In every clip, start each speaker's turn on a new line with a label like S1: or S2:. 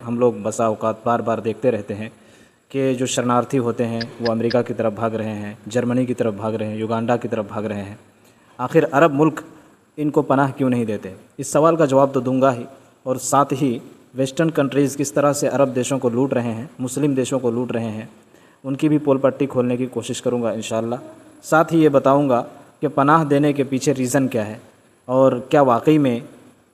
S1: हम लोग बसा औकात बार बार देखते रहते हैं कि जो शरणार्थी होते हैं वो अमेरिका की तरफ भाग रहे हैं, जर्मनी की तरफ भाग रहे हैं, युगांडा की तरफ भाग रहे हैं। आखिर अरब मुल्क इनको पनाह क्यों नहीं देते? इस सवाल का जवाब तो दूंगा ही, और साथ ही वेस्टर्न कंट्रीज़ किस तरह से अरब देशों को लूट रहे हैं, मुस्लिम देशों को लूट रहे हैं, उनकी भी पोल पट्टी खोलने की कोशिश करूंगा इंशाअल्लाह। साथ ही ये बताऊंगा कि पनाह देने के पीछे रीज़न क्या है, और क्या वाकई में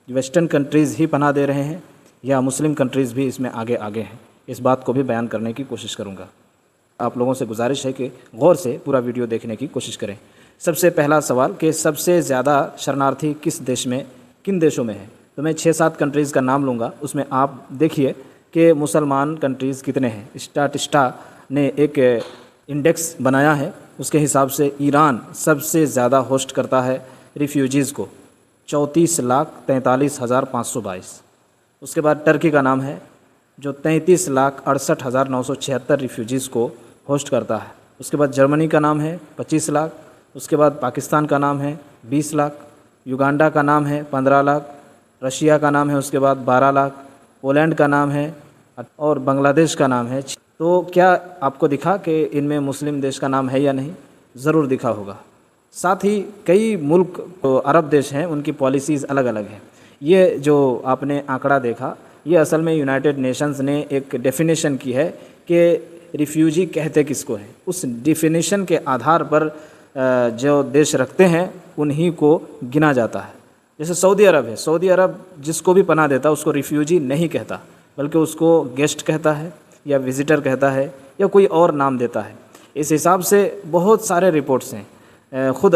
S1: वेस्टर्न कंट्रीज़ ही पनाह दे रहे हैं या मुस्लिम कंट्रीज़ भी इसमें आगे आगे हैं। इस बात को भी बयान करने की कोशिश करूंगा। आप लोगों से गुजारिश है कि गौर से पूरा वीडियो देखने की कोशिश करें। सबसे पहला सवाल कि सबसे ज़्यादा शरणार्थी किस देश में, किन देशों में है? तो मैं 6-7 कंट्रीज़ का नाम लूँगा, उसमें आप देखिए कि मुसलमान कंट्रीज़ कितने हैं। स्टाटिस्टा ने एक इंडेक्स बनाया है, उसके हिसाब से ईरान सबसे ज़्यादा होस्ट करता है रिफ्यूजीज़ को, 34,43,522। उसके बाद टर्की का नाम है जो 33,68,976 रिफ्यूजीज़ को होस्ट करता है। उसके बाद जर्मनी का नाम है 25 लाख। उसके बाद पाकिस्तान का नाम है 20 लाख। युगांडा का नाम है 15 लाख। रशिया का नाम है उसके बाद 12 लाख। पोलैंड का नाम है, और बांग्लादेश का नाम है। तो क्या आपको दिखा कि इनमें मुस्लिम देश का नाम है या नहीं? ज़रूर दिखा होगा। साथ ही कई मुल्क तो अरब देश हैं, उनकी पॉलिसीज़ अलग अलग हैं। ये जो आपने आंकड़ा देखा, ये असल में यूनाइटेड नेशंस ने एक डेफिनेशन की है कि रिफ्यूजी कहते किसको हैं। उस डेफिनेशन के आधार पर जो देश रखते हैं उन्हीं को गिना जाता है। जैसे सऊदी अरब है, सऊदी अरब जिसको भी पनाह देता है उसको रिफ्यूजी नहीं कहता, बल्कि उसको गेस्ट कहता है या विज़िटर कहता है या कोई और नाम देता है। इस हिसाब से बहुत सारे रिपोर्ट्स हैं। ख़ुद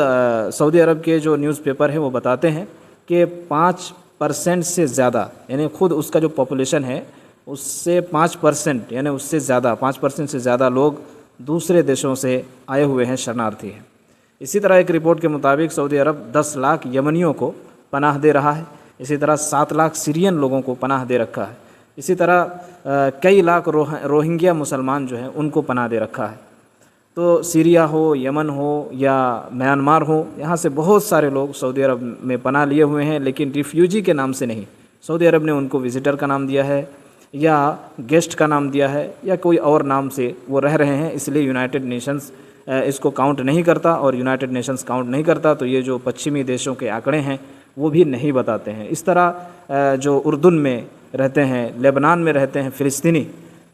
S1: सऊदी अरब के जो न्यूज़पेपर हैं वो बताते हैं कि 5% से ज़्यादा, यानी ख़ुद उसका जो पॉपुलेशन है उससे 5%, यानी उससे ज़्यादा 5% से ज़्यादा लोग दूसरे देशों से आए हुए हैं, शरणार्थी हैं। इसी तरह एक रिपोर्ट के मुताबिक सऊदी अरब 10 लाख यमनियों को पनाह दे रहा है। इसी तरह 7 लाख सीरियन लोगों को पनाह दे रखा है। इसी तरह कई लाख रोहिंग्या मुसलमान जो हैं उनको पनाह दे रखा है। तो सीरिया हो, यमन हो या म्यांमार हो, यहाँ से बहुत सारे लोग सऊदी अरब में पनाह लिए हुए हैं, लेकिन रिफ्यूजी के नाम से नहीं। सऊदी अरब ने उनको विज़िटर का नाम दिया है या गेस्ट का नाम दिया है या कोई और नाम से वो रह रहे हैं, इसलिए यूनाइटेड नेशंस इसको काउंट नहीं करता। और यूनाइटेड नेशंस काउंट नहीं करता तो ये जो पश्चिमी देशों के आंकड़े हैं वो भी नहीं बताते हैं। इस तरह जो उर्दुन में रहते हैं, लेबनान में रहते हैं फ़िलिस्तीनी,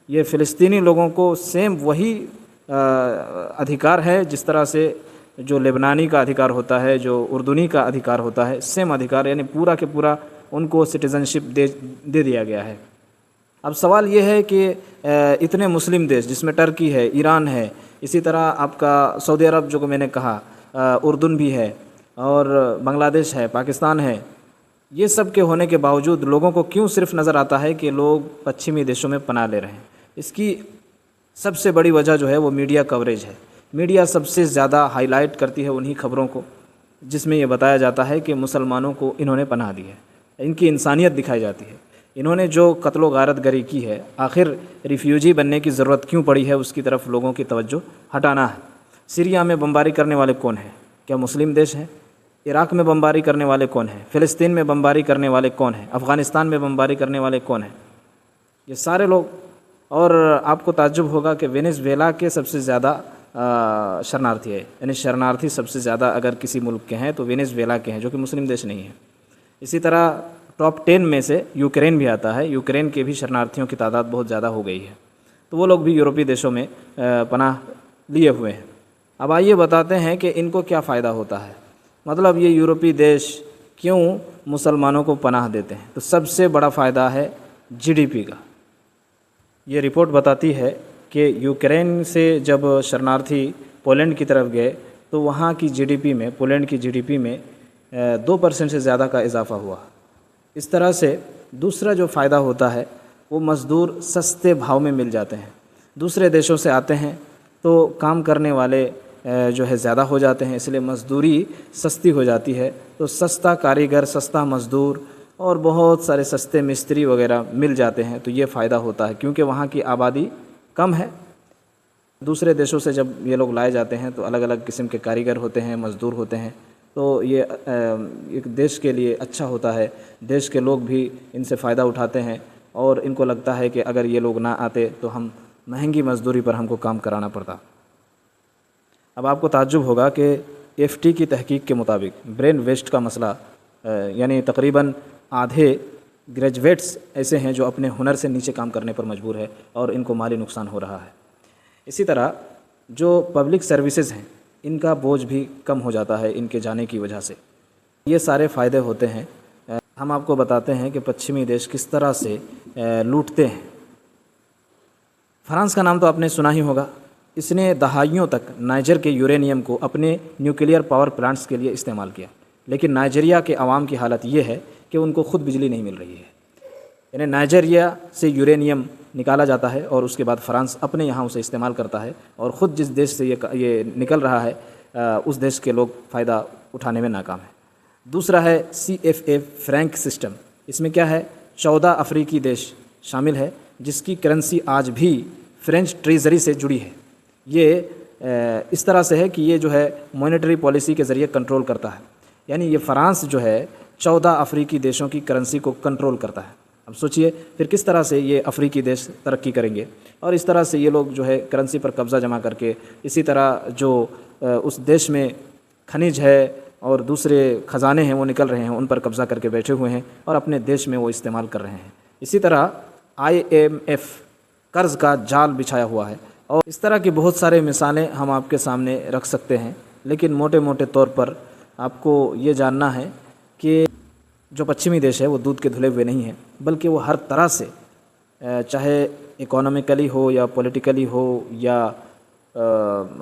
S1: ये फ़िलिस्तीनी लोगों को सेम वही अधिकार है जिस तरह से जो लेबनानी का अधिकार होता है, जो उर्दुनी का अधिकार होता है, सेम अधिकार, यानी पूरा के पूरा उनको सिटीज़नशिप दे दिया गया है। अब सवाल ये है कि इतने मुस्लिम देश जिसमें टर्की है, ईरान है, इसी तरह आपका सऊदी अरब जो को मैंने कहा, उर्दुन भी है और बांग्लादेश है, पाकिस्तान है, ये सब के होने के बावजूद लोगों को क्यों सिर्फ नज़र आता है कि लोग पश्चिमी देशों में पनाह ले रहे हैं? इसकी सबसे बड़ी वजह जो है वो मीडिया कवरेज है। मीडिया सबसे ज़्यादा हाईलाइट करती है उन्हीं खबरों को जिसमें ये बताया जाता है कि मुसलमानों को इन्होंने पनाह दी है, इनकी इंसानियत दिखाई जाती है, इन्होंने जो कत्लो गारत गरी की है। आखिर रिफ्यूजी बनने की ज़रूरत क्यों पड़ी है, उसकी तरफ लोगों की तवज्जो हटाना है। सीरिया में बमबारी करने वाले कौन हैं? क्या मुस्लिम देश हैं? इराक़ में बमबारी करने वाले कौन हैं? फ़िलिस्तीन में बमबारी करने वाले कौन हैं? अफ़गानिस्तान में बमबारी करने वाले कौन हैं? ये सारे लोग। और आपको ताज्जुब होगा कि वेनेज़ुएला के सबसे ज़्यादा शरणार्थी है, यानी शरणार्थी सबसे ज़्यादा अगर किसी मुल्क के हैं तो वेनेज़ुएला के हैं, जो कि मुस्लिम देश नहीं है। इसी तरह टॉप 10 में से यूक्रेन भी आता है। यूक्रेन के भी शरणार्थियों की तादाद बहुत ज़्यादा हो गई है, तो वो लोग भी यूरोपीय देशों में पनाह लिए हुए हैं। अब आइए बताते हैं कि इनको क्या फ़ायदा होता है, मतलब ये यूरोपीय देश क्यों मुसलमानों को पनाह देते हैं। तो सबसे बड़ा फ़ायदा है जीडीपी का। ये रिपोर्ट बताती है कि यूक्रेन से जब शरणार्थी पोलैंड की तरफ गए तो वहाँ की जीडीपी में, पोलैंड की जीडीपी में 2% से ज़्यादा का इजाफ़ा हुआ। इस तरह से दूसरा जो फ़ायदा होता है वो मज़दूर सस्ते भाव में मिल जाते हैं। दूसरे देशों से आते हैं तो काम करने वाले जो है ज़्यादा हो जाते हैं, इसलिए मज़दूरी सस्ती हो जाती है। तो सस्ता कारीगर, सस्ता मज़दूर और बहुत सारे सस्ते मिस्त्री वगैरह मिल जाते हैं, तो ये फ़ायदा होता है क्योंकि वहाँ की आबादी कम है। दूसरे देशों से जब ये लोग लाए जाते हैं तो अलग अलग किस्म के कारीगर होते हैं, मज़दूर होते हैं, तो ये एक देश के लिए अच्छा होता है। देश के लोग भी इनसे फ़ायदा उठाते हैं और इनको लगता है कि अगर ये लोग ना आते तो हम महंगी मजदूरी पर हमको काम कराना पड़ता। अब आपको ताज्जुब होगा कि एफटी की तहकीक के मुताबिक ब्रेन वेस्ट का मसला यानी तकरीबन आधे ग्रेजुएट्स ऐसे हैं जो अपने हुनर से नीचे काम करने पर मजबूर है और इनको माली नुकसान हो रहा है। इसी तरह जो पब्लिक सर्विसेज हैं इनका बोझ भी कम हो जाता है इनके जाने की वजह से। ये सारे फ़ायदे होते हैं। हम आपको बताते हैं कि पश्चिमी देश किस तरह से लूटते हैं। फ्रांस का नाम तो आपने सुना ही होगा। इसने दहाइयों तक नाइजर के यूरेनियम को अपने न्यूक्लियर पावर प्लांट्स के लिए इस्तेमाल किया, लेकिन नाइजीरिया के आवाम की हालत ये है कि उनको खुद बिजली नहीं मिल रही है। यानी नाइजीरिया से यूरेनियम निकाला जाता है और उसके बाद फ्रांस अपने यहाँ उसे इस्तेमाल करता है और ख़ुद जिस देश से ये निकल रहा है उस देश के लोग फ़ायदा उठाने में नाकाम है। दूसरा है CFA फ्रैंक सिस्टम। इसमें क्या है, 14 अफ्रीकी देश शामिल है जिसकी करेंसी आज भी फ्रेंच ट्रेजरी से जुड़ी है। ये इस तरह से है कि ये जो है मॉनेटरी पॉलिसी के ज़रिए कंट्रोल करता है। यानी ये फ्रांस जो है 14 अफ्रीकी देशों की करेंसी को कंट्रोल करता है। अब सोचिए फिर किस तरह से ये अफ्रीकी देश तरक्की करेंगे। और इस तरह से ये लोग जो है करेंसी पर कब्ज़ा जमा करके, इसी तरह जो उस देश में खनिज है और दूसरे ख़जाने हैं वो निकल रहे हैं, उन पर कब्ज़ा करके बैठे हुए हैं और अपने देश में वो इस्तेमाल कर रहे हैं। इसी तरह IMF कर्ज़ का जाल बिछाया हुआ है और इस तरह की बहुत सारे मिसालें हम आपके सामने रख सकते हैं। लेकिन मोटे मोटे तौर पर आपको ये जानना है कि जो पश्चिमी देश है वो दूध के धुले हुए नहीं हैं, बल्कि वो हर तरह से चाहे इकोनॉमिकली हो या पॉलिटिकली हो या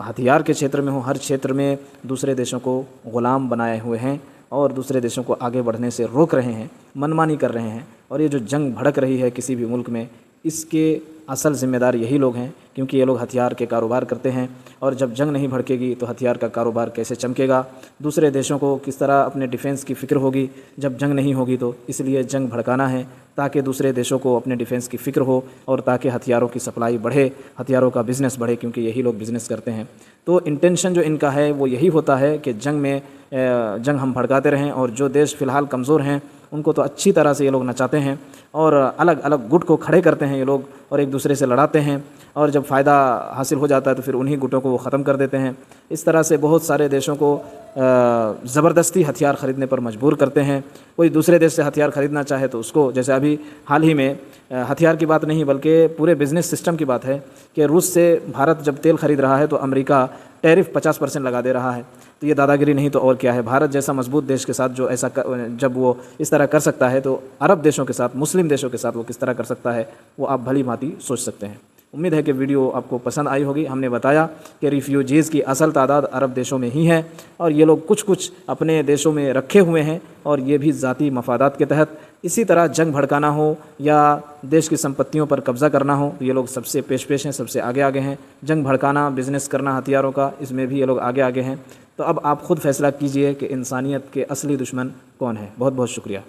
S1: हथियार के क्षेत्र में हो, हर क्षेत्र में दूसरे देशों को ग़ुलाम बनाए हुए हैं और दूसरे देशों को आगे बढ़ने से रोक रहे हैं, मनमानी कर रहे हैं। और ये जो जंग भड़क रही है किसी भी मुल्क में, इसके असल ज़िम्मेदार यही लोग हैं, क्योंकि ये लोग हथियार के कारोबार करते हैं और जब जंग नहीं भड़केगी तो हथियार का कारोबार कैसे चमकेगा। दूसरे देशों को किस तरह अपने डिफेंस की फ़िक्र होगी जब जंग नहीं होगी। तो इसलिए जंग भड़काना है ताकि दूसरे देशों को अपने डिफेंस की फ़िक्र हो और ताकि हथियारों की सप्लाई बढ़े, हथियारों का बिज़नेस बढ़े, क्योंकि यही लोग बिज़नेस करते हैं। तो इंटेंशन जो इनका है वो यही होता है कि जंग हम भड़काते रहें और जो देश फ़िलहाल कमज़ोर हैं उनको तो अच्छी तरह से ये लोग नचाते हैं और अलग अलग गुट को खड़े करते हैं ये लोग और एक दूसरे से लड़ाते हैं और जब फ़ायदा हासिल हो जाता है तो फिर उन्हीं गुटों को वो ख़त्म कर देते हैं। इस तरह से बहुत सारे देशों को ज़बरदस्ती हथियार ख़रीदने पर मजबूर करते हैं। कोई दूसरे देश से हथियार ख़रीदना चाहे तो उसको, जैसे अभी हाल ही में हथियार की बात नहीं बल्कि पूरे बिज़नेस सिस्टम की बात है कि रूस से भारत जब तेल ख़रीद रहा है तो अमेरिका टैरिफ 50% लगा दे रहा है। तो ये दादागिरी नहीं तो और क्या है। भारत जैसा मजबूत देश के साथ जो ऐसा जब वो इस तरह कर सकता है तो अरब देशों के साथ, मुस्लिम देशों के साथ वो किस तरह कर सकता है, वो आप भली भांति सोच सकते हैं। उम्मीद है कि वीडियो आपको पसंद आई होगी। हमने बताया कि रिफ्यूजीज़ की असल तादाद अरब देशों में ही है और ये लोग कुछ कुछ अपने देशों में रखे हुए हैं और ये भी ज़ाती मफादात के तहत। इसी तरह जंग भड़काना हो या देश की संपत्तियों पर कब्ज़ा करना हो तो ये लोग सबसे पेश हैं, सबसे आगे हैं। जंग भड़काना, बिज़नेस करना हथियारों का, इसमें भी ये लोग आगे हैं। तो अब आप ख़ुद फैसला कीजिए कि इंसानियत के असली दुश्मन कौन है। बहुत बहुत शुक्रिया।